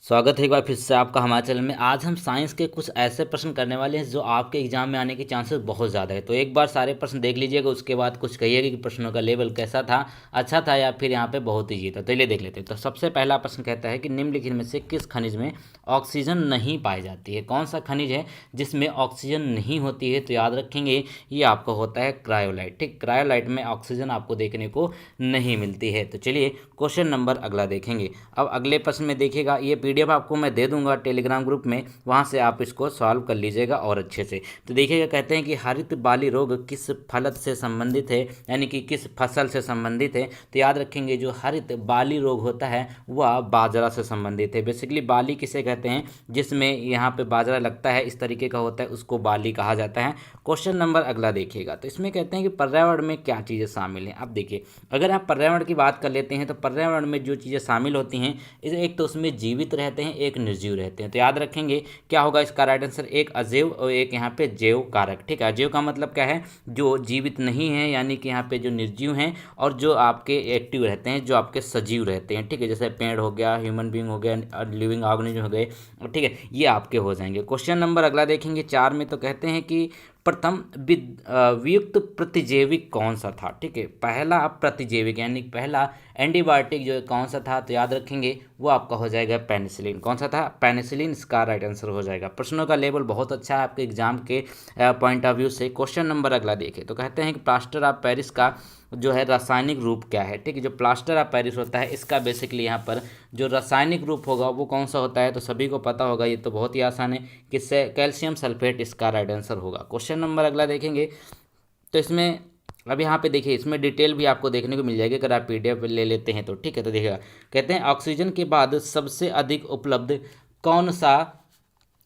स्वागत है एक बार फिर से आपका हमारे चैनल में। आज हम साइंस के कुछ ऐसे प्रश्न करने वाले हैं जो आपके एग्जाम में आने के चांसेस बहुत ज़्यादा है। तो एक बार सारे प्रश्न देख लीजिएगा, उसके बाद कुछ कहिएगा कि प्रश्नों का लेवल कैसा था, अच्छा था या फिर यहाँ पे बहुत ईजी था। तो चलिए देख लेते हैं। तो सबसे पहला प्रश्न कहता है कि निम्नलिखित में से किस खनिज में ऑक्सीजन नहीं पाई जाती है। कौन सा खनिज है जिसमें ऑक्सीजन नहीं होती है? तो याद रखेंगे ये आपका होता है क्रायोलाइट। ठीक, क्रायोलाइट में ऑक्सीजन आपको देखने को नहीं मिलती है। तो चलिए क्वेश्चन नंबर अगला देखेंगे। अब अगले प्रश्न में देखिएगा, ये पीडीएफ आपको मैं दे दूंगा टेलीग्राम ग्रुप में, वहाँ से आप इसको सॉल्व कर लीजिएगा और अच्छे से। तो देखिएगा, कहते हैं कि हरित बाली रोग किस फलत से संबंधित है, यानी कि किस फसल से संबंधित है। तो याद रखेंगे जो हरित बाली रोग होता है वह बाजरा से संबंधित है। बेसिकली बाली किसे कहते हैं? जिसमें यहाँ पे बाजरा लगता है, इस तरीके का होता है, उसको बाली कहा जाता है। क्वेश्चन नंबर अगला देखिएगा। तो इसमें कहते हैं कि पर्यावरण में क्या चीज़ें शामिल हैं। अब देखिए, अगर आप पर्यावरण की बात कर लेते हैं तो पर्यावरण में जो चीज़ें शामिल होती हैं, एक तो उसमें जीवित रहते हैं, एक निर्जीव रहते हैं। तो याद रखेंगे क्या होगा इसका राइट आंसर? एक अजैव और एक यहाँ पे जैव कारक। ठीक है, अजैव का मतलब क्या है? जो जीवित नहीं है, यानी कि यहाँ पे जो निर्जीव हैं, और जो आपके एक्टिव रहते हैं, जो आपके सजीव रहते हैं। ठीक है, जैसे पेड़ हो गया, ह्यूमन बींग हो गया, लिविंग ऑर्गेनिज्म हो गए। ठीक है, ये आपके हो जाएंगे। क्वेश्चन नंबर अगला देखेंगे 4 में। तो कहते हैं कि प्रथम वियुक्त प्रतिजैविक कौन सा था? ठीक है, पहला प्रतिजैविक यानी पहला एंटीबायोटिक जो कौन सा था? तो याद रखेंगे वो आपका हो जाएगा पेनिसिलिन। कौन सा था? पेनिसिलिन, इसका राइट आंसर हो जाएगा। प्रश्नों का लेवल बहुत अच्छा है आपके एग्जाम के पॉइंट ऑफ व्यू से। क्वेश्चन नंबर अगला देखें। तो कहते हैं कि प्लास्टर ऑफ पेरिस का जो है रासायनिक रूप क्या है? ठीक है, जो प्लास्टर ऑफ पेरिस होता है इसका बेसिकली यहाँ पर जो रासायनिक रूप होगा वो कौन सा होता है? तो सभी को पता होगा, ये तो बहुत ही आसान है। किससे? कैल्शियम सल्फेट, इसका राइट आंसर होगा। क्वेश्चन नंबर अगला देखेंगे। तो इसमें अब यहाँ पे देखिए, इसमें डिटेल भी आपको देखने को मिल जाएगी अगर आप पीडीएफ ले लेते हैं तो। ठीक है, तो देखिएगा, कहते हैं ऑक्सीजन के बाद सबसे अधिक उपलब्ध कौन सा,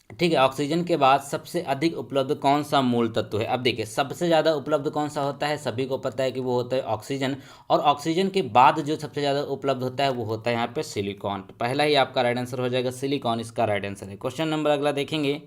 ठीक है, ऑक्सीजन के बाद सबसे अधिक उपलब्ध कौन सा मूल तत्व है? अब देखिए, सबसे ज़्यादा उपलब्ध कौन सा होता है? सभी को पता है कि वो होता है ऑक्सीजन। और ऑक्सीजन के बाद जो सबसे ज़्यादा उपलब्ध होता है वो होता है यहाँ पे सिलिकॉन। तो पहला ही आपका राइट आंसर हो जाएगा सिलिकॉन, इसका राइट आंसर है। क्वेश्चन नंबर अगला देखेंगे।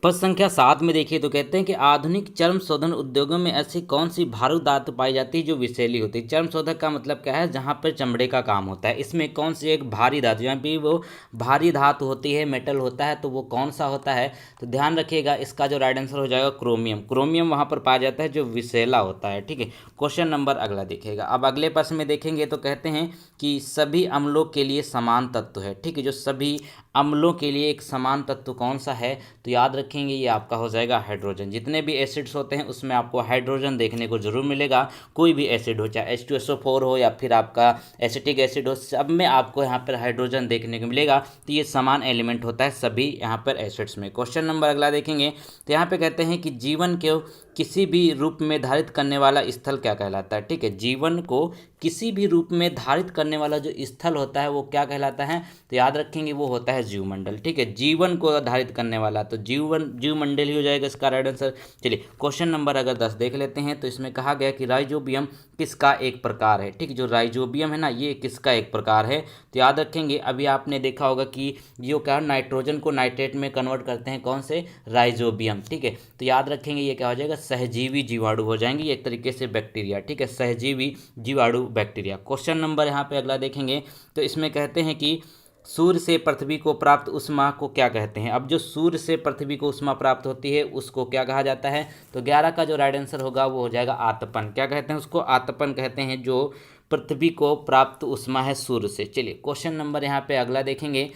प्रश्न संख्या 7 में देखिए। तो कहते हैं कि आधुनिक चर्म शोधन उद्योगों में ऐसी कौन सी भारू धातु पाई जाती है जो विषैली होती है? चर्म शोधक का मतलब क्या है? जहां पर चमड़े का काम होता है। इसमें कौन सी एक भारी धातु, यहाँ पे वो भारी धातु होती है, मेटल होता है, तो वो कौन सा होता है? तो ध्यान रखिएगा, इसका जो राइट आंसर हो जाएगा क्रोमियम। क्रोमियम वहां पर पाया जाता है जो विषैला होता है। ठीक है, क्वेश्चन नंबर अगला देखिएगा। अब अगले प्रश्न में देखेंगे तो कहते हैं कि सभी अम्लों के लिए समान तत्व है। ठीक है, जो सभी अम्लों के लिए एक समान तत्व कौन सा है? तो याद रखेंगे ये आपका हो जाएगा हाइड्रोजन। जितने भी एसिड्स होते हैं उसमें आपको हाइड्रोजन देखने को जरूर मिलेगा। कोई भी एसिड हो, चाहे H2SO4 हो या फिर आपका एसिटिक एसिड हो, सब में आपको यहाँ पर हाइड्रोजन देखने को मिलेगा। तो ये समान एलिमेंट होता है सभी यहाँ पर एसिड्स में। क्वेश्चन नंबर अगला देखेंगे। तो यहाँ पे कहते हैं कि जीवन को किसी भी रूप में धारित करने वाला स्थल क्या कहलाता है? ठीक है, जीवन को किसी भी रूप में धारित करने वाला जो स्थल होता है वो क्या कहलाता है? तो याद रखेंगे वो होता है जीवमंडल। ठीक है, जीवन को धारित करने वाला, तो जीवमंडल ही हो जाएगा इसका राइट आंसर। चलिए क्वेश्चन नंबर अगर 10 देख लेते हैं। तो इसमें कहा गया कि राइजोबियम किसका एक प्रकार है? ठीक है, जो राइजोबियम है ना, ये किसका एक प्रकार है? तो याद रखेंगे, अभी आपने देखा होगा कि जो क्या नाइट्रोजन को नाइट्रेट में कन्वर्ट करते हैं, कौन से? राइजोबियम। ठीक है, तो याद रखेंगे ये क्या हो जाएगा? सहजीवी जीवाणु हो जाएंगे, एक तरीके से बैक्टीरिया। ठीक है, सहजीवी जीवाणु बैक्टीरिया। क्वेश्चन नंबर यहाँ पे अगला देखेंगे। तो इसमें कहते हैं कि सूर्य से पृथ्वी को प्राप्त ऊष्मा को क्या कहते हैं? अब जो सूर्य से पृथ्वी को ऊष्मा प्राप्त होती है उसको क्या कहा जाता है? तो 11 का जो राइट आंसर होगा वो हो जाएगा आतपन। क्या कहते हैं उसको? आतपन कहते हैं, जो पृथ्वी को प्राप्त ऊष्मा है सूर्य से। चलिए क्वेश्चन नंबर यहाँ पे अगला देखेंगे।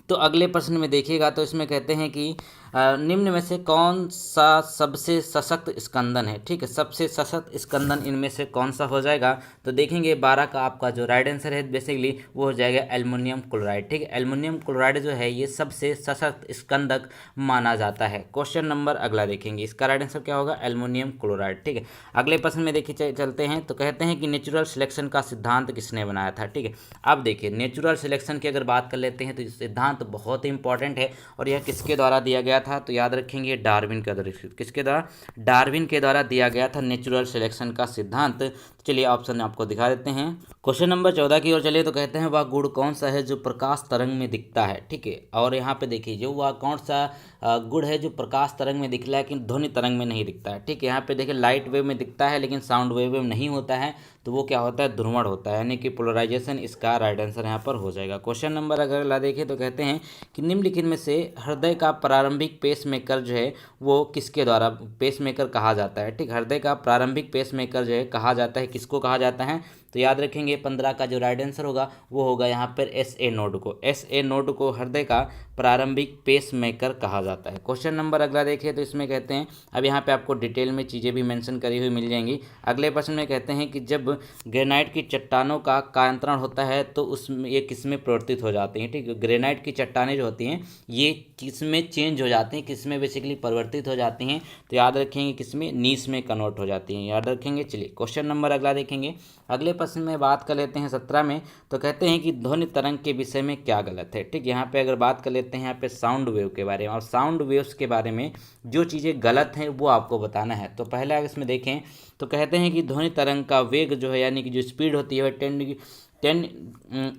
तो अगले प्रश्न में देखिएगा। तो इसमें कहते हैं कि निम्न में से कौन सा सबसे सशक्त स्कंदन है? ठीक है, सबसे सशक्त स्कंदन इनमें से कौन सा हो जाएगा? तो देखेंगे 12 का आपका जो राइट आंसर है बेसिकली वो हो जाएगा एल्युमिनियम क्लोराइड। ठीक है, एल्युमिनियम क्लोराइड जो है ये सबसे सशक्त स्कंदक माना जाता है। क्वेश्चन नंबर अगला देखेंगे, इसका राइट आंसर क्या होगा? Aluminium chloride. ठीक है, अगले प्रश्न में देखिए चलते हैं। तो कहते हैं कि नेचुरल सिलेक्शन का सिद्धांत किसने बनाया था? ठीक है, अब देखिए नेचुरल सिलेक्शन की अगर बात कर लेते हैं तो सिद्धांत बहुत ही इंपॉर्टेंट है और यह किसके द्वारा दिया गया था? तो याद रखेंगे डार्विन के द्वारा। किसके द्वारा? डार्विन के द्वारा दिया गया था नेचुरल सिलेक्शन का सिद्धांत। चलिए ऑप्शन आपको दिखा देते हैं। क्वेश्चन नंबर 14 की ओर चलिए तो कहते हैं वह गुण कौन सा है जो प्रकाश तरंग में दिखता है। ठीक है, और यहाँ पे देखिए जो वह कौन सा गुण है जो प्रकाश तरंग में दिखता है लेकिन ध्वनि तरंग में नहीं दिखता है। ठीक है, यहाँ पे देखिए लाइट वेव में दिखता है लेकिन साउंड वेव में नहीं होता है, तो वो क्या होता है, ध्रुवण होता है, यानी कि पोलराइजेशन इसका राइट आंसर यहाँ पर हो जाएगा। क्वेश्चन नंबर अगर ला देखें तो कहते हैं कि निम्नलिखित में से हृदय का प्रारंभिक पेसमेकर जो है वो किसके द्वारा पेसमेकर कहा जाता है। ठीक, हृदय का प्रारंभिक पेसमेकर जो है कहा जाता है, किसको कहा जाता है, तो याद रखेंगे 15 का जो राइट आंसर होगा वो होगा यहाँ पर एस ए नोड को। एस ए नोड को हृदय का प्रारंभिक पेसमेकर कहा जाता है। क्वेश्चन नंबर अगला देखें तो इसमें कहते हैं, अब यहाँ पे आपको डिटेल में चीज़ें भी मेंशन करी हुई मिल जाएंगी। अगले प्रश्न में कहते हैं कि जब ग्रेनाइट की चट्टानों का कायांतरण होता है तो उसमें ये किस में परिवर्तित हो जाती हैं। ठीक है, ग्रेनाइट की चट्टानें जो होती हैं ये किस में चेंज हो जाती हैं, किस में बेसिकली परिवर्तित हो जाती हैं, तो याद रखेंगे किस में, नीस में कन्वर्ट हो जाती हैं, याद रखेंगे। चलिए क्वेश्चन नंबर अगला देखेंगे। अगले प्रश्न में बात कर लेते हैं 17 में, तो कहते हैं कि ध्वनि तरंग के विषय में क्या गलत है। ठीक, यहाँ पे अगर बात कर लेते हैं यहाँ पे साउंड वेव के बारे में, और साउंड वेव्स के बारे में जो चीज़ें गलत हैं वो आपको बताना है। तो पहले अगर इसमें देखें तो कहते हैं कि ध्वनि तरंग का वेग जो है यानी कि जो स्पीड होती है वह 10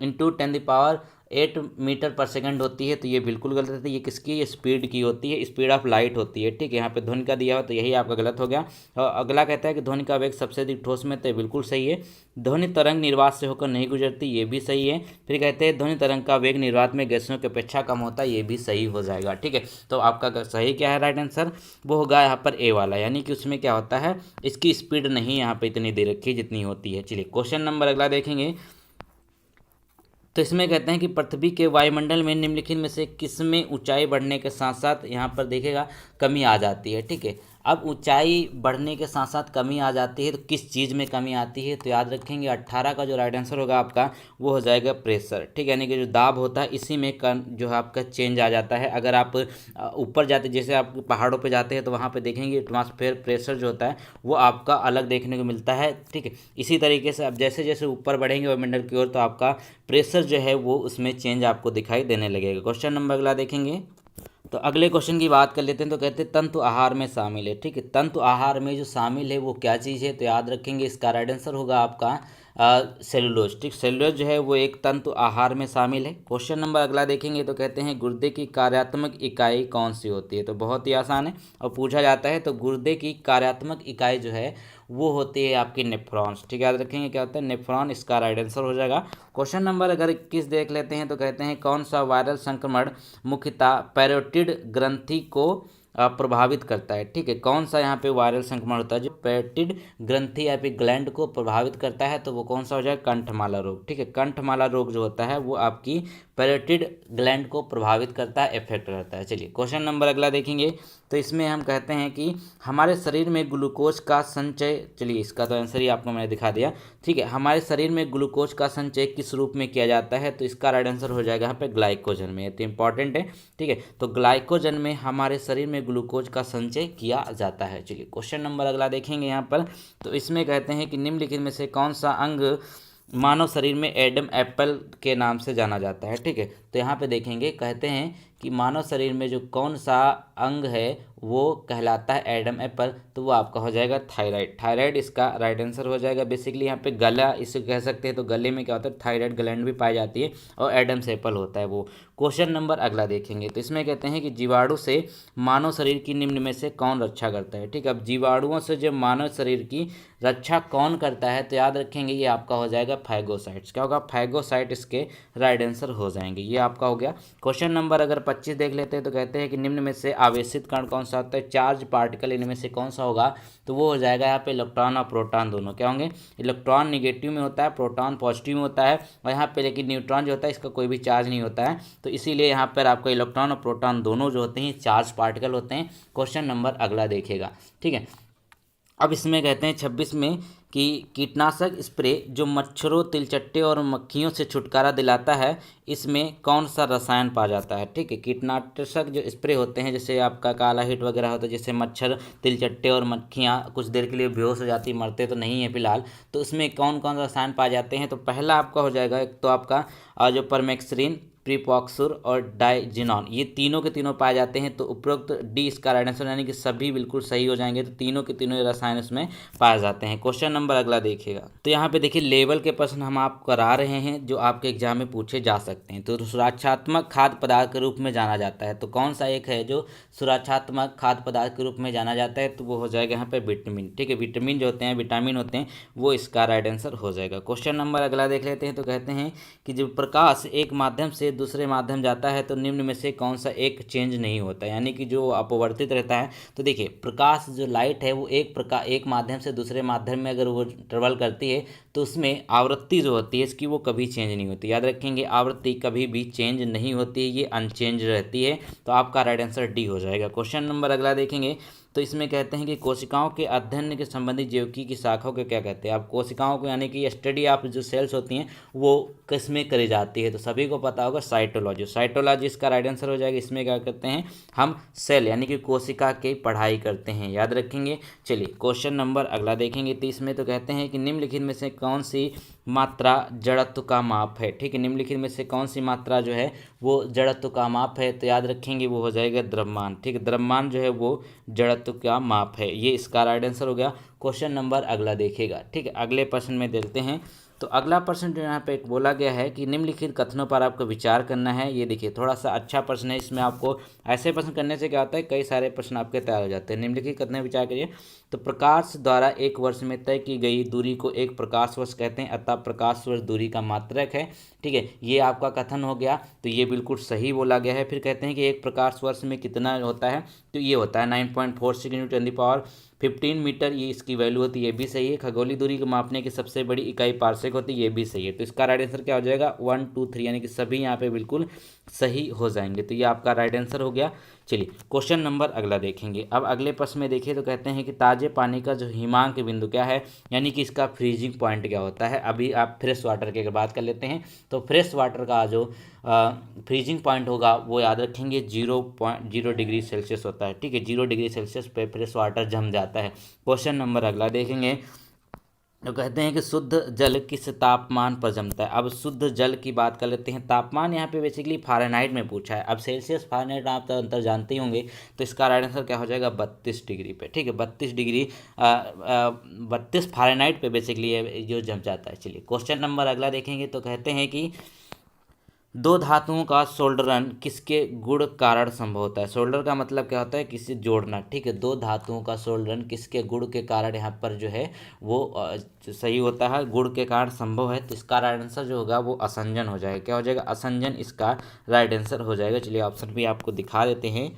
इंटू 10⁸ मीटर पर सेकंड होती है, तो ये बिल्कुल गलत है। ये किसकी, ये स्पीड की होती है, स्पीड ऑफ लाइट होती है। ठीक है, यहाँ पे ध्वनि का दिया हुआ तो यही आपका गलत हो गया। और अगला कहता है कि ध्वनि का वेग सबसे अधिक ठोस में, तो बिल्कुल सही है। ध्वनि तरंग निर्वात से होकर नहीं गुजरती, ये भी सही है। फिर कहते हैं ध्वनि तरंग का वेग निर्वात में गैसों की अपेक्षा कम होता है, ये भी सही हो जाएगा। ठीक है, तो आपका सही क्या है राइट आंसर, वो होगा यहाँ पर ए वाला, यानी कि उसमें क्या होता है, इसकी स्पीड नहीं यहाँ पे इतनी दे रखी है जितनी होती है। चलिए क्वेश्चन नंबर अगला देखेंगे, तो इसमें कहते हैं कि पृथ्वी के वायुमंडल में निम्नलिखित में से किसमें ऊंचाई बढ़ने के साथ साथ यहाँ पर देखिएगा कमी आ जाती है। ठीक है, अब ऊंचाई बढ़ने के साथ साथ कमी आ जाती है तो किस चीज़ में कमी आती है, तो याद रखेंगे 18 का जो राइट आंसर होगा आपका वो हो जाएगा प्रेशर। ठीक है, यानी कि जो दाब होता है इसी में जो है आपका चेंज आ जाता है। अगर आप ऊपर जाते, जैसे आप पहाड़ों पे जाते हैं तो वहाँ पे देखेंगे एटमॉस्फेयर प्रेशर जो होता है वो आपका अलग देखने को मिलता है। ठीक है, इसी तरीके से अब जैसे जैसे ऊपर बढ़ेंगे वायुमंडल की ओर तो आपका प्रेशर जो है वो उसमें चेंज आपको दिखाई देने लगेगा। क्वेश्चन नंबर अगला देखेंगे, तो अगले क्वेश्चन की बात कर लेते हैं। तो कहते हैं तंतु आहार में शामिल है। ठीक है, तंतु आहार में जो शामिल है वो क्या चीज़ है, तो याद रखेंगे इसका राइट आंसर होगा आपका सेलुलोज। ठीक, सेलुलोज जो है वो एक तंतु आहार में शामिल है। क्वेश्चन नंबर अगला देखेंगे तो कहते हैं गुर्दे की कार्यात्मक इकाई कौन सी होती है, तो बहुत ही आसान है और पूछा जाता है। तो गुर्दे की कार्यात्मक इकाई जो है वो होती है आपकी नेफ्रॉन्स। ठीक है, याद रखेंगे क्या होता है नेफ्रॉन, इसका राइट आंसर हो जाएगा। क्वेश्चन नंबर अगर 21 देख लेते हैं तो कहते हैं कौन सा वायरल संक्रमण मुख्यतः पैरोटिड ग्रंथि को प्रभावित करता है। ठीक है, कौन सा यहाँ पे वायरल संक्रमण होता है जो पैरोटिड ग्रंथि या फिर ग्लैंड को प्रभावित करता है, तो वो कौन सा हो जाएगा, कंठमाला रोग। ठीक है, कंठमाला रोग जो होता है वो आपकी पैरोटिड ग्लैंड को प्रभावित करता है, इफेक्ट करता है। चलिए क्वेश्चन नंबर अगला देखेंगे, तो इसमें हम कहते हैं कि हमारे शरीर में ग्लूकोज का संचय, चलिए इसका तो आंसर ही आपको मैंने दिखा दिया। ठीक है, हमारे शरीर में ग्लूकोज का संचय किस रूप में किया जाता है, तो इसका राइट आंसर हो जाएगा यहाँ पे ग्लाइकोजन में, तो इंपॉर्टेंट है। ठीक है, तो ग्लाइकोजन में हमारे शरीर में ग्लूकोज का संचय किया जाता है। चलिए क्वेश्चन नंबर अगला देखेंगे यहाँ पर, तो इसमें कहते हैं कि निम्नलिखित में से कौन सा अंग मानव शरीर में एडम एप्पल के नाम से जाना जाता है। ठीक है, तो यहाँ पे देखेंगे कहते हैं कि मानव शरीर में जो कौन सा अंग है वो कहलाता है एडम एप्पल, तो वो आपका हो जाएगा थायराइड। थायराइड इसका राइट आंसर हो जाएगा। बेसिकली यहाँ पे गला इसे कह सकते हैं, तो गले में क्या होता है थायराइड ग्लैंड भी पाई जाती है और एडम्स एप्पल होता है वो। क्वेश्चन नंबर अगला देखेंगे, तो इसमें कहते हैं कि जीवाणु से मानव शरीर की निम्न में से कौन रक्षा करता है। ठीक है, अब जीवाणुओं से जो मानव शरीर की रक्षा कौन करता है, तो याद रखेंगे ये आपका हो जाएगा फैगोसाइट्स। क्या होगा, फैगोसाइट इसके राइट आंसर हो जाएंगे। ये आपका हो गया। क्वेश्चन नंबर अगर 25 देख लेते हैं, तो कहते हैं कि निम्न में से आवेशित कण कौन सा होता है, चार्ज पार्टिकल इनमें से कौन सा होगा, तो वो हो जाएगा यहाँ पे इलेक्ट्रॉन और प्रोटॉन दोनों क्या होंगे, इलेक्ट्रॉन निगेटिव में होता है, प्रोटॉन पॉजिटिव में होता है, और यहाँ पे लेकिन न्यूट्रॉन जो होता है इसका कोई भी चार्ज नहीं होता है, तो इसीलिए यहाँ पर आपको इलेक्ट्रॉन और प्रोटॉन दोनों जो होते हैं चार्ज पार्टिकल होते हैं। क्वेश्चन नंबर अगला देखेगा। ठीक है, अब इसमें कहते हैं 26 में कि कीटनाशक स्प्रे जो मच्छरों, तिलचट्टे और मक्खियों से छुटकारा दिलाता है, इसमें कौन सा रसायन पाया जाता है। ठीक है, कीटनाशक जो स्प्रे होते हैं जैसे आपका काला हिट वगैरह होता है, जैसे मच्छर, तिलचट्टे और मक्खियाँ कुछ देर के लिए बेहोश हो जाती, मरते तो नहीं है फिलहाल, तो उसमें कौन कौन रसायन पाए जाते हैं, तो पहला आपका हो जाएगा एक तो आपका जो परमेक्सरिन, प्रीपॉक्सुर और डाइजिनॉन, ये तीनों के तीनों पाए जाते हैं। तो उपरोक्त डी इसका राइट आंसर, यानी कि सभी बिल्कुल सही हो जाएंगे। तो तीनों के तीनों रसायन इसमें पाए जाते हैं। क्वेश्चन नंबर अगला देखिएगा। तो यहाँ पे देखिए लेवल के प्रश्न हम आपको करा रहे हैं जो आपके एग्जाम में पूछे जा सकते हैं। तो सुरक्षात्मक खाद्य पदार्थ के रूप में जाना जाता है, तो कौन सा एक है जो सुरक्षात्मक खाद्य पदार्थ के रूप में जाना जाता है? तो वो हो जाएगा यहाँ पे विटामिन। ठीक है, विटामिन जो होते हैं, विटामिन होते हैं, वो इसका राइट आंसर हो जाएगा। क्वेश्चन नंबर अगला देख लेते हैं। तो कहते हैं कि जब प्रकाश एक माध्यम से दूसरे माध्यम जाता है तो निम्न में से कौन सा एक चेंज नहीं होता, यानी कि जो अपवर्तित रहता है। तो देखिए प्रकाश जो लाइट है वो एक माध्यम से दूसरे माध्यम में अगर वो ट्रेवल करती है तो उसमें आवृत्ति जो होती है इसकी वो कभी चेंज नहीं होती। याद रखेंगे, आवृत्ति कभी भी चेंज नहीं होती है, ये अनचेंज रहती है। तो आपका राइट आंसर डी हो जाएगा। क्वेश्चन नंबर अगला देखेंगे। तो इसमें कहते हैं कि कोशिकाओं के अध्ययन के संबंधित जैविकी की शाखाओं को क्या कहते हैं? आप कोशिकाओं को यानी कि स्टडी आप जो सेल्स होती हैं वो किस में करी जाती है? तो सभी को पता होगा साइटोलॉजी। साइटोलॉजी इसका राइट आंसर हो जाएगा। इसमें क्या करते हैं हम? सेल यानी कि कोशिका की पढ़ाई करते हैं, याद रखेंगे। चलिए क्वेश्चन नंबर अगला देखेंगे। तो इसमें तो कहते हैं कि निम्नलिखित में से कौन सी मात्रा जड़त्व का माप है? ठीक है, निम्नलिखित में से कौन सी मात्रा जो है वो जड़त्व का माप है? तो याद रखेंगे वो हो जाएगा द्रव्यमान। ठीक है, द्रव्यमान जो है वो जड़त्व का माप है, ये इसका राइट आंसर हो गया। क्वेश्चन नंबर अगला देखिएगा। ठीक है, अगले प्रश्न में देखते हैं। तो अगला प्रश्न जो यहाँ पे एक बोला गया है कि निम्नलिखित कथनों पर आपको विचार करना है। ये देखिए थोड़ा सा अच्छा प्रश्न है, इसमें आपको ऐसे प्रश्न करने से क्या होता है कई सारे प्रश्न आपके तैयार हो जाते हैं। निम्नलिखित कथनों पर विचार करिए। तो प्रकाश द्वारा एक वर्ष में तय की गई दूरी को एक प्रकाश वर्ष कहते हैं, अतः प्रकाश वर्ष दूरी का मात्रक है। ठीक है, ये आपका कथन हो गया। तो ये बिल्कुल सही बोला गया है। फिर कहते हैं कि एक प्रकाश वर्ष में कितना होता है? तो ये होता है 9.46 × 10⁻15 मीटर, ये इसकी वैल्यू होती है, ये भी सही है। खगोलीय दूरी को मापने की सबसे बड़ी इकाई पार्सेक होती है, ये भी सही है। तो इसका राइट आंसर क्या हो जाएगा? 1 2 3, यानी कि सभी यहाँ पे बिल्कुल सही हो जाएंगे। तो ये आपका राइट आंसर हो गया। चलिए क्वेश्चन नंबर अगला देखेंगे। अब अगले प्रश्न में देखिए। तो कहते हैं कि ताजे पानी का जो हिमांक बिंदु क्या है, यानी कि इसका फ्रीजिंग पॉइंट क्या होता है? अभी आप फ्रेश वाटर की अगर बात कर लेते हैं तो फ्रेश वाटर का जो फ्रीजिंग पॉइंट होगा वो याद रखेंगे 0.0 डिग्री सेल्सियस होता है। ठीक है, 0 डिग्री सेल्सियस पे फ्रेश वाटर जम जाता है। क्वेश्चन नंबर अगला देखेंगे। तो कहते हैं कि शुद्ध जल किस तापमान पर जमता है? अब शुद्ध जल की बात कर लेते हैं। तापमान यहाँ पे बेसिकली फ़ारेनहाइट में पूछा है। अब सेल्सियस फ़ारेनहाइट आप तो अंतर जानते ही होंगे। तो इसका राइट आंसर क्या हो जाएगा? 32 डिग्री पे। ठीक है, 32 डिग्री 32 फ़ारेनहाइट पे बेसिकली ये जो जम जाता है। चलिए क्वेश्चन नंबर अगला देखेंगे। तो कहते हैं कि दो धातुओं का सोल्डरन किसके गुण कारण संभव होता है? सोल्डर का मतलब क्या होता है? किसी जोड़ना। ठीक है, दो धातुओं का सोल्डरन किसके गुण के कारण यहाँ पर जो है वो सही होता है, गुण के कारण संभव है। तो इसका राइट आंसर जो होगा वो असंजन हो जाएगा। क्या हो जाएगा? असंजन इसका राइट आंसर हो जाएगा। चलिए ऑप्शन भी आपको दिखा देते हैं।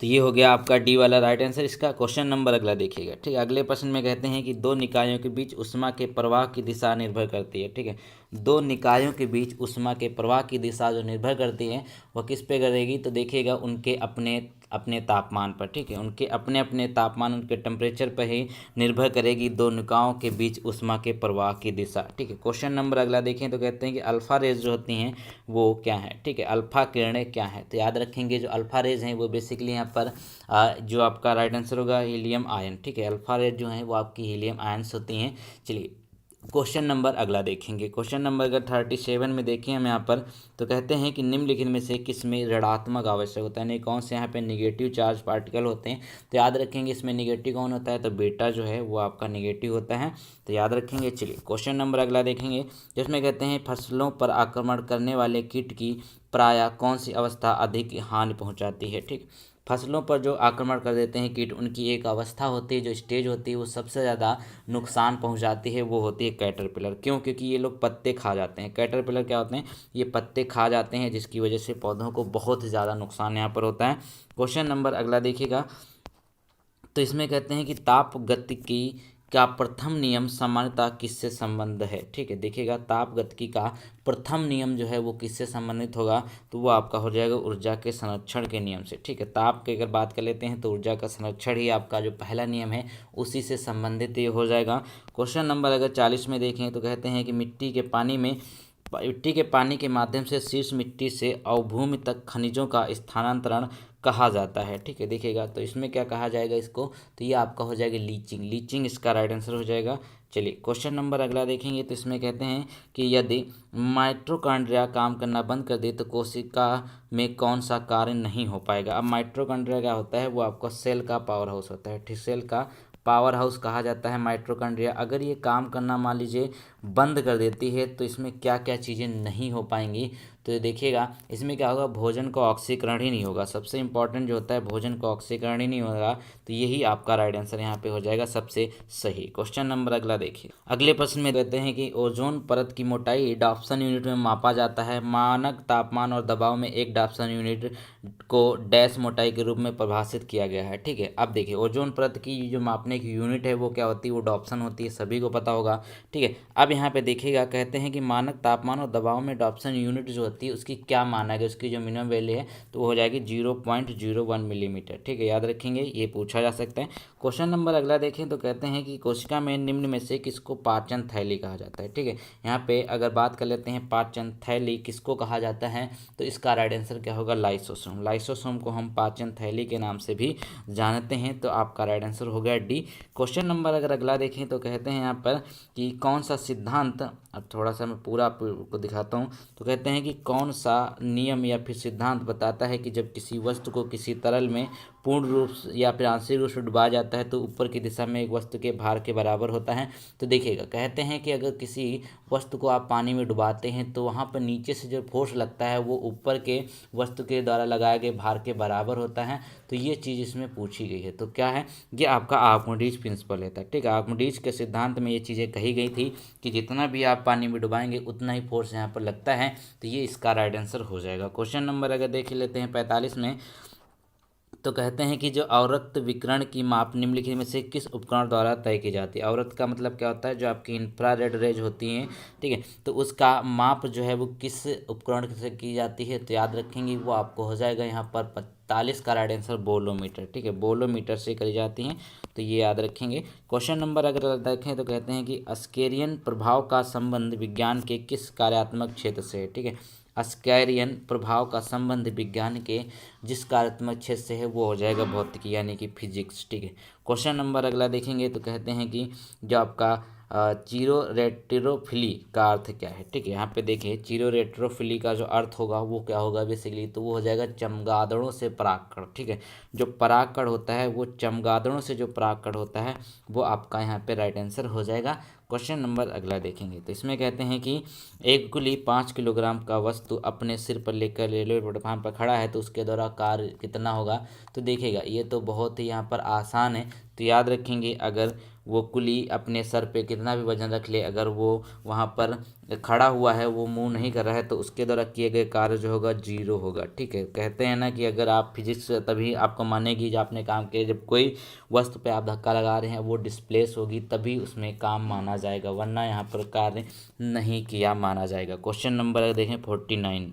तो ये हो गया आपका डी वाला राइट आंसर इसका। क्वेश्चन नंबर अगला देखिएगा। ठीक है, अगले प्रश्न में कहते हैं कि दो निकायों के बीच ऊष्मा के प्रवाह की दिशा निर्भर करती है। ठीक है, दो निकायों के बीच ऊष्मा के प्रवाह की दिशा जो निर्भर करती है वह किस पे करेगी? तो देखिएगा उनके अपने अपने तापमान पर। ठीक है, उनके अपने अपने तापमान, उनके टेम्परेचर पर ही निर्भर करेगी दो निकायों के बीच ऊष्मा के प्रवाह की दिशा। ठीक है, क्वेश्चन नंबर अगला देखें। तो कहते हैं कि अल्फा रेज जो होती हैं वो क्या है? ठीक है, अल्फा किरणें क्या है? तो याद रखेंगे जो अल्फा रेज हैं वो बेसिकली यहाँ पर जो आपका राइट आंसर होगा हीलियम आयन। ठीक है, अल्फा रेज जो हैं वो आपकी हीलियम आयन्स होती हैं। चलिए क्वेश्चन नंबर अगला देखेंगे। क्वेश्चन नंबर अगर 37 में देखें हम यहाँ पर। तो कहते हैं कि निम्नलिखित में से किस में ऋणात्मक आवश्यक होता है? नहीं, कौन से यहाँ पे नेगेटिव चार्ज पार्टिकल होते हैं? तो याद रखेंगे इसमें नेगेटिव कौन होता है? तो बेटा जो है वो आपका नेगेटिव होता है। तो याद रखेंगे। चलिए क्वेश्चन नंबर अगला देखेंगे जिसमें कहते हैं फसलों पर आक्रमण करने वाले कीट की प्रायः कौन सी अवस्था अधिक हानि पहुँचाती है? ठीक, फसलों पर जो आक्रमण कर देते हैं कीट, उनकी एक अवस्था होती है, जो स्टेज होती है वो सबसे ज़्यादा नुकसान पहुंचाती है, वो होती है कैटरपिलर। क्यों? क्योंकि ये लोग पत्ते खा जाते हैं। कैटरपिलर क्या होते हैं? ये पत्ते खा जाते हैं, जिसकी वजह से पौधों को बहुत ज़्यादा नुकसान यहाँ पर होता है। क्वेश्चन नंबर अगला देखिएगा। तो इसमें कहते हैं कि ताप गतिकी का प्रथम नियम सामान्यतः किससे संबंध है? ठीक है, देखिएगा ताप गतिकी का प्रथम नियम जो है वो किससे संबंधित होगा? तो वो आपका हो जाएगा ऊर्जा के संरक्षण के नियम से। ठीक है, ताप की अगर बात कर लेते हैं तो ऊर्जा का संरक्षण ही आपका जो पहला नियम है उसी से संबंधित ये हो जाएगा। क्वेश्चन नंबर अगर 40 में देखें तो कहते हैं कि मिट्टी के पानी के माध्यम से शीर्ष मिट्टी से अवभूमि तक खनिजों का स्थानांतरण कहा जाता है। ठीक है, देखिएगा तो इसमें क्या कहा जाएगा इसको? तो ये आपका हो जाएगा लीचिंग। लीचिंग इसका राइट आंसर हो जाएगा। चलिए क्वेश्चन नंबर अगला देखेंगे, तो इसमें कहते हैं कि यदि माइटोकॉन्ड्रिया काम करना बंद कर दे तो कोशिका में कौन सा कार्य नहीं हो पाएगा। अब माइटोकॉन्ड्रिया क्या होता है, वो आपका सेल का पावर हाउस होता है, ठीक, सेल का पावर हाउस कहा जाता है माइटोकॉन्ड्रिया। अगर ये काम करना मान लीजिए बंद कर देती है तो इसमें क्या क्या चीज़ें नहीं हो पाएंगी। तो ये देखिएगा इसमें क्या होगा, भोजन का ऑक्सीकरण ही नहीं होगा। सबसे इंपॉर्टेंट जो होता है भोजन का ऑक्सीकरण ही नहीं होगा, तो यही आपका राइट आंसर यहाँ पे हो जाएगा सबसे सही। क्वेश्चन नंबर अगला देखिए, अगले प्रश्न में कहते हैं कि ओजोन परत की मोटाई डाप्सन यूनिट में मापा जाता है। मानक तापमान और दबाव में एक डाप्सन यूनिट को डैश मोटाई के रूप में परिभाषित किया गया है, ठीक है। अब देखिए ओजोन परत की जो मापने की यूनिट है वो क्या होती है, वो डॉप्सन होती है, सभी को पता होगा, ठीक है। अब यहाँ पे देखिएगा कहते हैं कि मानक तापमान और दबाव में डॉप्सन यूनिट जो होती है उसकी क्या माना गया, उसकी जो मिनिमम वैल्यू है तो वो हो जाएगी 0.01 मिलीमीटर, ठीक है, याद रखेंगे, ये पूछा जा सकता है। क्वेश्चन नंबर अगला देखें तो कहते हैं कि कोशिका में निम्न में से किसको पाचन थैली कहा जाता है, ठीक है। यहाँ पे अगर बात कर लेते हैं पाचन थैली किसको कहा जाता है, तो इसका राइट आंसर क्या होगा, लाइसोसोम। लाइसोसोम को हम पाचन थैली के नाम से भी जानते हैं, तो आपका राइट आंसर हो गया डी। क्वेश्चन नंबर अगर अगला देखें तो कहते हैं यहाँ पर कि कौन सा सिद्धांत, अब थोड़ा सा मैं पूरा आपको दिखाता हूँ, तो कहते हैं कि कौन सा नियम या फिर सिद्धांत बताता है कि जब किसी वस्तु को किसी तरल में पूर्ण रूप या फिर आंशिक रूप से डुबाया जाता है तो ऊपर की दिशा में एक वस्तु के भार के बराबर होता है। तो देखिएगा कहते हैं कि अगर किसी वस्तु को आप पानी में डुबाते हैं तो वहाँ पर नीचे से जो फोर्स लगता है वो ऊपर के वस्तु के द्वारा लगाए गए भार के बराबर होता है। तो ये चीज़ इसमें पूछी गई है, तो क्या है, ये आपका आर्किमिडीज प्रिंसिपल है, ठीक है। आर्किमिडीज के सिद्धांत में ये चीज़ें कही गई थी कि जितना भी आप पानी में डुबाएंगे उतना ही फोर्स यहाँ पर लगता है, तो ये इसका राइट आंसर हो जाएगा। क्वेश्चन नंबर अगर देख लेते हैं 45 में, तो कहते हैं कि जो अवरक्त विकिरण की माप निम्नलिखित में से किस उपकरण द्वारा तय की जाती है। अवरक्त का मतलब क्या होता है, जो आपकी इंफ्रारेड रेज होती हैं, ठीक है, तो उसका माप जो है वो किस उपकरण से की जाती है, तो याद रखेंगे वो आपको हो जाएगा यहाँ पर 45 का राइट आंसर बोलोमीटर, ठीक है, बोलोमीटर से करी जाती हैं, तो ये याद रखेंगे। क्वेश्चन नंबर अगर देखें तो कहते हैं कि स्केरियन प्रभाव का संबंध विज्ञान के किस कार्यात्मक क्षेत्र से है, ठीक है। स्कैरियन प्रभाव का संबंध विज्ञान के जिस कार्यात्मक क्षेत्र से है वो हो जाएगा भौतिकी यानी कि फिजिक्स, ठीक है। क्वेश्चन नंबर अगला देखेंगे तो कहते हैं कि जो आपका चीरोरेटिरोफिली का अर्थ क्या है, ठीक है। यहाँ पे देखिए चीरोरेटिरोफिली का जो अर्थ होगा वो क्या होगा बेसिकली, तो वो हो जाएगा चमगादड़ों से परागकण, ठीक है। जो परागकण होता है वो चमगादड़ों से जो परागकण होता है वो आपका यहाँ पे राइट आंसर हो जाएगा। क्वेश्चन नंबर अगला देखेंगे तो इसमें कहते हैं कि एक कुली 5 किलोग्राम का वस्तु अपने सिर पर लेकर रेलवे प्लेटफार्म पर खड़ा है तो उसके द्वारा कार्य कितना होगा। तो देखिएगा ये तो बहुत ही यहाँ पर आसान है, तो याद रखेंगे अगर वो कुली अपने सर पे कितना भी वजन रख ले, अगर वो वहाँ पर खड़ा हुआ है, वो मूव नहीं कर रहा है, तो उसके द्वारा किए गए कार्य जो होगा 0 होगा, ठीक है। कहते हैं ना कि अगर आप फिजिक्स तभी आपको मानेगी जब आपने काम किया, जब कोई वस्तु पे आप धक्का लगा रहे हैं वो डिस्प्लेस होगी तभी उसमें काम माना जाएगा, वरना यहाँ पर कार्य नहीं किया माना जाएगा। क्वेश्चन नंबर देखें 49।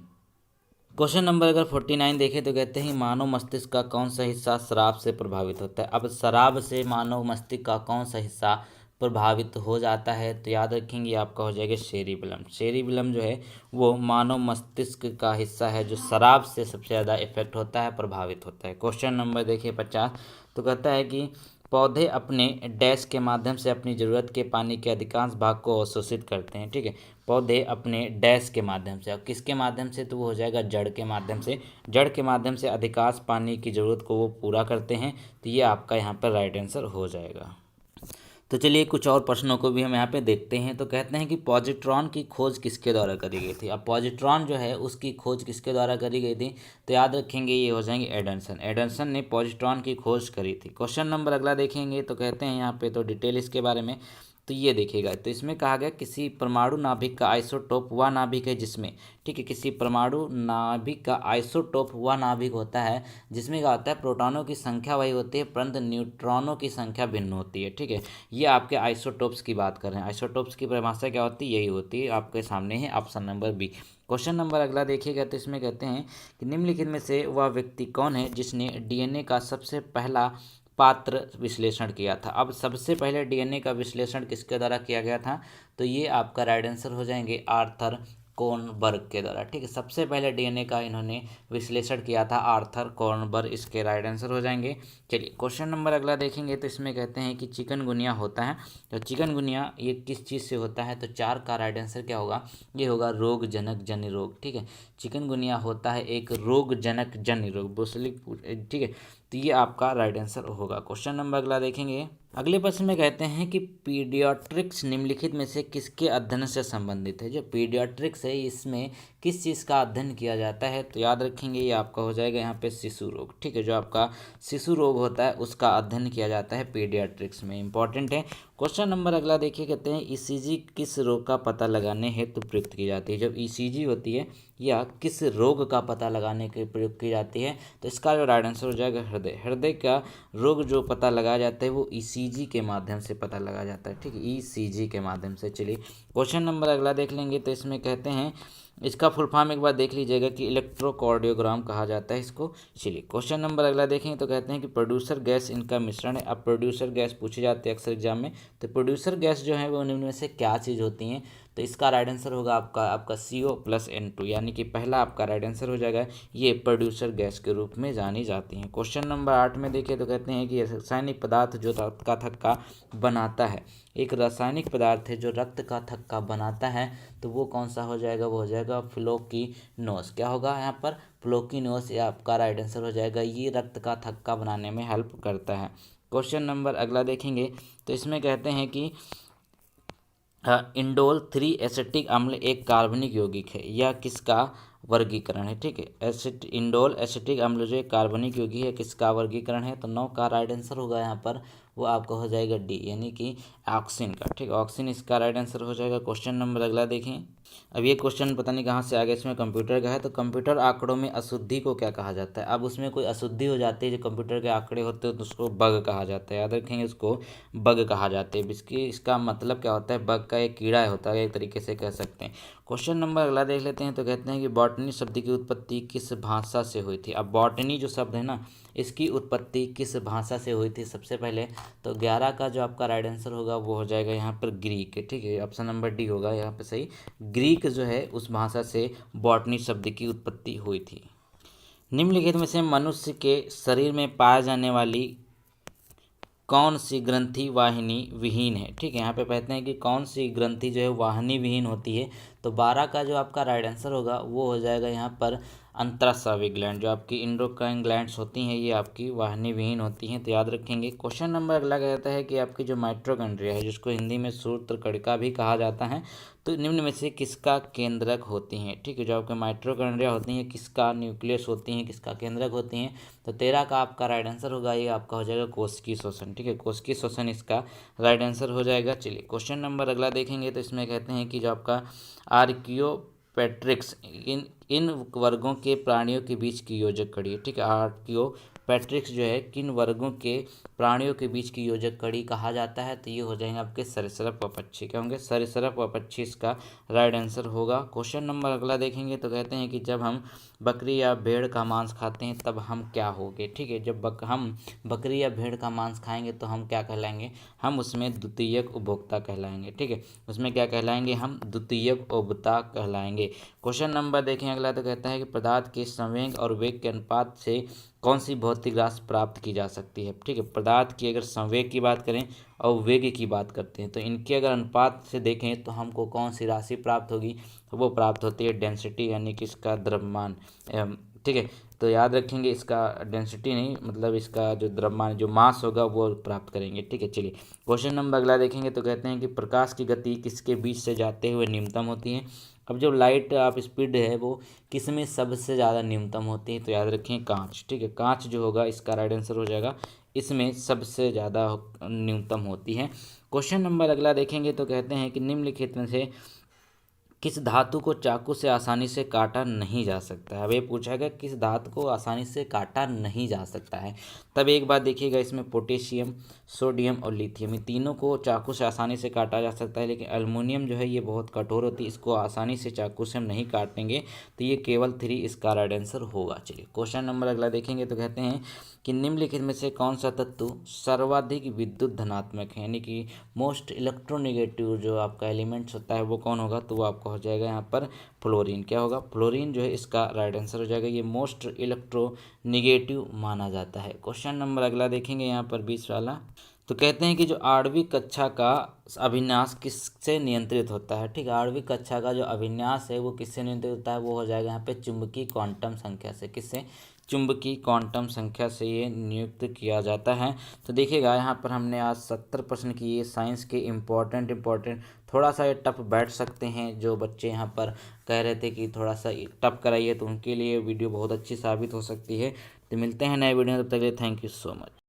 क्वेश्चन नंबर अगर 49 देखें तो कहते हैं मानव मस्तिष्क का कौन सा हिस्सा शराब से प्रभावित होता है। अब शराब से मानव मस्तिष्क का कौन सा हिस्सा प्रभावित हो जाता है, तो याद रखेंगे आपका हो जाएगा सेरिबेलम। सेरिबेलम जो है वो मानव मस्तिष्क का हिस्सा है जो शराब से सबसे ज़्यादा इफेक्ट होता है, प्रभावित होता है। क्वेश्चन नंबर देखिए 50, तो कहता है कि पौधे अपने डैश के माध्यम से अपनी ज़रूरत के पानी के अधिकांश भाग को अवशोषित करते हैं, ठीक है। पौधे अपने डैश के माध्यम से, और किसके माध्यम से, तो वो हो जाएगा जड़ के माध्यम से। जड़ के माध्यम से अधिकांश पानी की ज़रूरत को वो पूरा करते हैं, तो ये आपका यहाँ पर राइट आंसर हो जाएगा। तो चलिए कुछ और प्रश्नों को भी हम यहाँ पे देखते हैं। तो कहते हैं कि पॉजिट्रॉन की खोज किसके द्वारा करी गई थी। अब पॉजिट्रॉन जो है उसकी खोज किसके द्वारा करी गई थी, तो याद रखेंगे ये हो जाएंगे एडमसन। एडमसन ने पॉजिट्रॉन की खोज करी थी। क्वेश्चन नंबर अगला देखेंगे तो कहते हैं यहाँ पे तो डिटेल इसके बारे में, तो ये देखिएगा, तो इसमें कहा गया किसी परमाणु नाभिक का आइसोटोप वह नाभिक है जिसमें, ठीक है, किसी परमाणु नाभिक का आइसोटोप वह नाभिक होता है जिसमें क्या होता है प्रोटॉनों की संख्या वही होती है परंतु न्यूट्रॉनों की संख्या भिन्न होती है, ठीक है। ये आपके आइसोटोप्स की बात कर रहे हैं। आइसोटोप्स की परिभाषा क्या होती है, यही होती है, आपके सामने है option number B. Question number अगला देखिएगा तो इसमें कहते हैं कि निम्नलिखित में से वह व्यक्ति कौन है जिसने डीएनए का सबसे पहला पात्र विश्लेषण किया था। अब सबसे पहले डीएनए का विश्लेषण किसके द्वारा किया गया था, तो ये आपका राइट आंसर हो जाएंगे आर्थर कोर्नबर्ग के द्वारा। ठीक है, सबसे पहले डीएनए का इन्होंने विश्लेषण किया था आर्थर कोर्नबर्ग, इसके राइट आंसर हो जाएंगे। चलिए क्वेश्चन नंबर अगला देखेंगे तो इसमें कहते हैं कि चिकनगुनिया होता है, तो चिकनगुनिया ये किस चीज़ से होता है, तो 4 का राइट आंसर क्या होगा, ये होगा रोगजनक जन्य रोग। ठीक है, चिकनगुनिया होता है एक रोगजनक जन्य रोग, ठीक है, तो ये आपका राइट आंसर होगा। क्वेश्चन नंबर अगला देखेंगे। अगले प्रश्न में कहते हैं कि पीडियाट्रिक्स निम्नलिखित में से किसके अध्ययन से संबंधित है। जो पीडियाट्रिक्स है इसमें किस चीज़ का अध्ययन किया जाता है, तो याद रखेंगे ये आपका हो जाएगा यहाँ पे शिशु रोग। ठीक है, जो आपका शिशु रोग होता है उसका अध्ययन किया जाता है पीडियाट्रिक्स में, इंपॉर्टेंट है। क्वेश्चन नंबर अगला देखिए, कहते हैं ईसीजी किस रोग का पता लगाने हेतु प्रयुक्त की जाती है। जब ईसीजी होती है या किस रोग का पता लगाने के प्रयोग की जाती है, तो इसका जो राइट आंसर हो जाएगा हृदय का रोग जो पता लगाया जाता है वो ईसीजी के माध्यम से पता लगाया जाता है। ठीक है, ईसीजी के माध्यम से। चलिए क्वेश्चन नंबर अगला देख लेंगे, तो इसमें कहते हैं इसका फुल फॉर्म एक बार देख लीजिएगा कि इलेक्ट्रोकार्डियोग्राम कहा जाता है इसको। चलिए क्वेश्चन नंबर अगला देखेंगे, तो कहते हैं कि प्रोड्यूसर गैस इनका मिश्रण है। अब प्रोड्यूसर गैस पूछी जाती है अक्सर एग्जाम में, तो प्रोड्यूसर गैस जो है वो निम्न में से क्या चीज़ होती हैं, तो इसका राइट आंसर होगा आपका CO+N2, यानी कि पहला आपका राइट आंसर हो जाएगा, ये प्रोड्यूसर गैस के रूप में जानी जाती हैं। क्वेश्चन नंबर 8 में देखिए, तो कहते हैं कि रासायनिक पदार्थ जो रक्त का थक्का बनाता है, एक रासायनिक पदार्थ है जो रक्त का थक्का बनाता है, तो वो कौन सा हो जाएगा, वो हो जाएगा फ्लोकिनोस। क्या होगा यहाँ पर, फ्लोकिनोस, ये आपका राइट आंसर हो जाएगा, ये रक्त का थक्का बनाने में हेल्प करता है। क्वेश्चन नंबर अगला देखेंगे, तो इसमें कहते हैं कि इंडोल 3 एसिटिक अम्ल एक कार्बनिक यौगिक है, यह किसका वर्गीकरण है। ठीक है, इंडोल एसिटिक अम्ल जो एक कार्बनिक यौगिक है, किसका वर्गीकरण है, तो 9 का राइट आंसर होगा यहाँ पर, वो आपका हो जाएगा डी, यानी कि ऑक्सिन का। ठीक है, ऑक्सिन इसका राइट आंसर हो जाएगा। क्वेश्चन नंबर अगला देखें। अब ये क्वेश्चन पता नहीं कहाँ से आ गया, इसमें कंप्यूटर का है, तो कंप्यूटर आंकड़ों में अशुद्धि को क्या कहा जाता है। अब उसमें कोई अशुद्धि हो जाती है जो कंप्यूटर के आंकड़े होते हैं, तो उसको बग कहा जाता है, याद रखेंगे उसको बग कहा जाते हैं। इसका मतलब क्या होता है, बग का एक कीड़ा होता है, एक तरीके से कह सकते हैं। क्वेश्चन नंबर अगला देख लेते हैं, तो कहते हैं कि बॉटनी शब्द की उत्पत्ति किस भाषा से हुई थी। अब बॉटनी जो शब्द है ना, इसकी उत्पत्ति किस भाषा से हुई थी सबसे पहले, तो 11 का जो आपका राइट आंसर होगा वो हो जाएगा यहाँ पर ग्रीक। ठीक है, ऑप्शन नंबर डी होगा यहाँ पर सही, ग्रीक जो है उस भाषा से बॉटनी शब्द की उत्पत्ति हुई थी। निम्नलिखित में से मनुष्य के शरीर में पाए जाने वाली कौन सी ग्रंथि वाहिनी विहीन है। ठीक है, यहाँ पे कहते हैं कि कौन सी ग्रंथि जो है वाहिनी विहीन होती है, तो 12 का जो आपका राइट आंसर होगा वो हो जाएगा यहाँ पर अंतरास्रावी ग्लैंड, जो आपकी इंडोक्राइन ग्लैंड्स होती हैं ये आपकी वाहिनी विहीन होती हैं, तो याद रखेंगे। क्वेश्चन नंबर अगला कहता है कि आपकी जो माइटोकॉन्ड्रिया है, जिसको हिंदी में सूत्रकणिका भी कहा जाता है, तो निम्न में से किसका केंद्रक होती हैं। ठीक है, जो आपके माइटोकॉन्ड्रिया होती हैं किसका न्यूक्लियस होती हैं, किसका केंद्रक होती हैं, तो 13 का आपका राइट आंसर होगा, ये आपका हो जाएगा कोशिकीय श्वसन। ठीक है, कोशिकीय श्वसन इसका राइट आंसर हो जाएगा। चलिए क्वेश्चन नंबर अगला देखेंगे, तो इसमें कहते हैं कि जो आपका आर्कियोपेट्रिक्स इन वर्गों के प्राणियों के बीच की योजक कड़ी है। ठीक है, आर्कियोपेट्रिक्स जो है किन वर्गों के प्राणियों के बीच की योजक कड़ी कहा जाता है, तो ये हो जाएंगे आपके सरीसृप व पक्षी। क्या होंगे, सरीसृप व पक्षी इसका राइट आंसर होगा। क्वेश्चन नंबर अगला देखेंगे, तो कहते हैं कि जब हम बकरी या भेड़ का मांस खाते हैं तब हम क्या होंगे। ठीक है, जब हम बकरी या भेड़ का मांस खाएंगे तो हम क्या कहलाएंगे, हम उसमें द्वितीयक उपभोक्ता कहलाएंगे। ठीक है, उसमें क्या कहलाएंगे, हम द्वितीयक उपभोक्ता कहलाएंगे। क्वेश्चन नंबर देखें अगला, तो कहता है कि पदार्थ के संवेग और वेग के अनुपात से कौन सी भौतिक राशि प्राप्त की जा सकती है। ठीक है, पदार्थ की अगर संवेग की बात करें और वेग की बात करते हैं, तो इनके अगर अनुपात से देखें तो हमको कौन सी राशि प्राप्त होगी, तो वो प्राप्त होती है डेंसिटी, यानी कि इसका द्रव्यमान। ठीक है, तो याद रखेंगे इसका डेंसिटी नहीं, मतलब इसका जो द्रव्यमान जो मास होगा वो प्राप्त करेंगे। ठीक है, चलिए क्वेश्चन नंबर अगला देखेंगे, तो कहते हैं कि प्रकाश की गति किसके बीच से जाते हुए न्यूनतम होती है। अब जो लाइट आप स्पीड है वो किस में सबसे ज़्यादा न्यूनतम होती है, तो याद रखें कांच। ठीक है, कांच जो होगा इसका राइट आंसर हो जाएगा, इसमें सबसे ज़्यादा न्यूनतम होती है। क्वेश्चन नंबर अगला देखेंगे, तो कहते हैं कि निम्नलिखित में से किस धातु को चाकू से आसानी से काटा नहीं जा सकता है। अब ये पूछा गया किस धातु को आसानी से काटा नहीं जा सकता है, तब एक बात देखिएगा, इसमें पोटेशियम, सोडियम और लिथियम, ये तीनों को चाकू से आसानी से काटा जा सकता है, लेकिन एल्युमिनियम जो है ये बहुत कठोर होती है, इसको आसानी से चाकू से हम नहीं काटेंगे, तो ये केवल 3 इसका राइट आंसर होगा। चलिए क्वेश्चन नंबर अगला देखेंगे, तो कहते हैं कि निम्नलिखित में से कौन सा तत्व सर्वाधिक विद्युत धनात्मक है, यानी कि मोस्ट इलेक्ट्रोनेगेटिव जो आपका एलिमेंट्स होता है वो कौन होगा, तो वो आपका हो जाएगा यहाँ पर फ्लोरीन। क्या होगा? फ्लोरीन जो है इसका राइट आंसर हो जाएगा। ये मोस्ट इलेक्ट्रोनिगेटिव माना जाता है। क्वेश्चन नंबर अगला देखेंगे यहाँ पर 20 वाला। तो कहते हैं कि जो 8वीं कक्षा का अभिन्यास किससे नियंत्रित होता है? ठीक है, 8वीं कक्षा का जो अभिन्यास है वो किससे नियंत्रित होता है? वो हो जाएगा यहाँ पे चुंबकीय क्वांटम संख्या से। किससे? चुंबकीय क्वांटम संख्या से ये नियुक्त किया जाता है। तो देखिएगा यहाँ पर हमने आज 70 प्रश्न किए साइंस के इम्पोर्टेंट। थोड़ा सा ये टफ बैठ सकते हैं, जो बच्चे यहाँ पर कह रहे थे कि थोड़ा सा टफ कराइए, तो उनके लिए वीडियो बहुत अच्छी साबित हो सकती है। तो मिलते हैं नए वीडियो में, तब तक के लिए थैंक यू सो मच।